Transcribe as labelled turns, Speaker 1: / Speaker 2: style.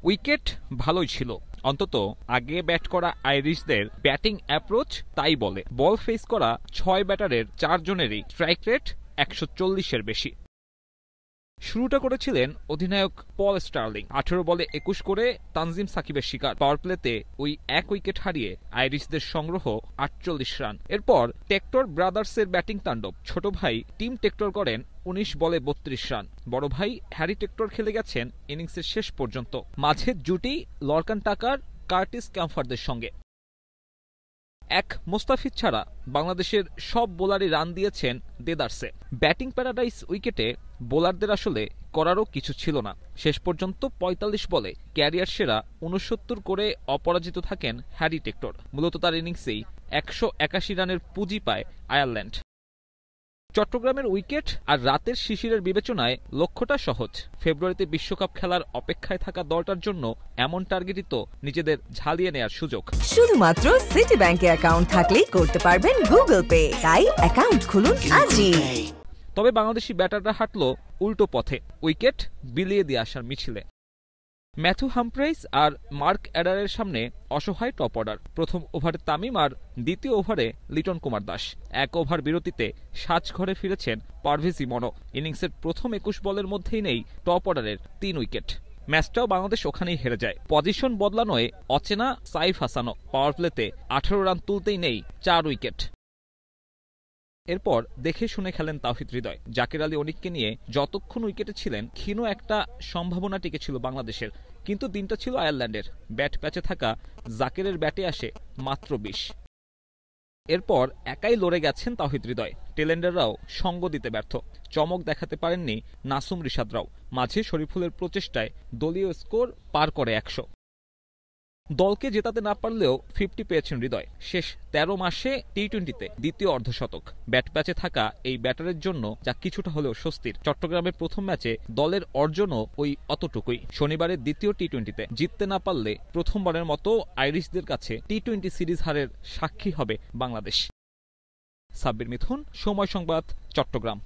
Speaker 1: Wicket ভালোই ছিল, অন্তত আগে ব্যাট করা আইরিশদের ব্যাটিং অ্যাপ্রোচ তাই বলে। বল ফেস করা ৬ ব্যাটারের ৪ জনেরই স্ট্রাইক রেট ১৪০-এর বেশি। শুরুটা করেছিলেন অধিনায়ক পল স্টার্লিং। ১৮ বলে ২১ করে তানজিম সাকিবের শিকার। পাওয়ার প্লেতে ওই এক উইকেট হারিয়ে আইরিশদের সংগ্রহ ৪৮ রান। এরপর টেক্টর ব্রাদার্সের ব্যাটিং তাণ্ডব। ছোট ভাই টিম টেক্টর করেন ১৯ বলে ৩২ রান। বড় ভাই হ্যারি টেক্টর খেলে গেছেন ইনিংসের শেষ পর্যন্ত। মাঝের জুটি লরকান টাকার, কার্টিস ক্যাম্পারদের সঙ্গে। এক মোস্তাফিজ ছাড়া বাংলাদেশের সব বোলারই রান দিয়েছেন দেদারসে। ব্যাটিং প্যারাডাইস উইকেটে বোলারদের আসলে করারও কিছু ছিল না। শেষ পর্যন্ত ৪৫ বলে ক্যারিয়ার সেরা ৬৯ করে অপরাজিত থাকেন হ্যারি টেক্টর। মূলত তার ইনিংসেই ১৮১ রানের পুঁজি পায় আয়ারল্যান্ড। চট্টগ্রামের উইকেট আর রাতের শিশিরের বিবেচনায় লক্ষ্যটা সহজ। ফেব্রুয়ারিতে বিশ্বকাপ খেলার অপেক্ষায় থাকা দলটার জন্য এমন টার্গেটই তো নিজেদের ঝালিয়ে নেয়ার সুযোগ।
Speaker 2: শুধুমাত্র সিটি ব্যাংকে অ্যাকাউন্ট থাকলেই করতে পারবেন গুগল পে। তাই অ্যাকাউন্ট খুলুন আজই।
Speaker 1: তবে বাংলাদেশি ব্যাটাররা হাঁটল উল্টো পথে, উইকেট বিলিয়ে দিয়ে আসার মিছিলে। ম্যাথু হামফ্রেইস আর মার্ক অ্যাডারের সামনে অসহায় টপ অর্ডার। প্রথম ওভারে তামিম আর দ্বিতীয় ওভারে লিটন কুমার দাস। ১ ওভার বিরতিতে সাজঘরে ফিরেছেন পারভেজ ইমনও। ইনিংসের প্রথম ২১ বলের মধ্যেই নেই টপ অর্ডারের ৩ উইকেট। ম্যাচটাও বাংলাদেশ ওখানেই হেরে যায়। পজিশন বদলানোয় অচেনা সাইফ হাসানও। পাওয়ার প্লেতে ১৮ রান তুলতেই নেই ৪ উইকেট। এরপর দেখে শুনে খেলেন তাওহিদ হৃদয়। জাকের আলী অনিককে নিয়ে যতক্ষণ উইকেটে ছিলেন ক্ষীণ একটা সম্ভাবনা টিকেছিল বাংলাদেশের, কিন্তু দিনটা ছিল আয়ারল্যান্ডের। ব্যাট প্যাচে থাকা জাকেরের ব্যাটে আসে মাত্র ২০। এরপর একাই লড়ে গেছেন তাওহিদ হৃদয়। টেলেন্ডাররাও সঙ্গ দিতে ব্যর্থ। চমক দেখাতে পারেননি নাসুম রিশাদরাও। মাঝে শরীফুলের প্রচেষ্টায় দলীয় স্কোর পার করে ১০০। দলকে জেতাতে না পারলেও 50 পেয়েছেন হৃদয়। শেষ ১৩ মাসে টি-টোয়েন্টিতে দ্বিতীয় অর্ধশতক। ব্যাট প্যাচে থাকা এই ব্যাটারের জন্য যা কিছুটা হলেও স্বস্তির। চট্টগ্রামের প্রথম ম্যাচে দলের অর্জনও ওই অতটুকুই। শনিবারের দ্বিতীয় টি-টোয়েন্টিতে জিততে না পারলে প্রথমবারের মতো আইরিশদের কাছে টি-টোয়েন্টি সিরিজ হারের সাক্ষী হবে বাংলাদেশ। সাব্বির মিথুন, সময় সংবাদ, চট্টগ্রাম।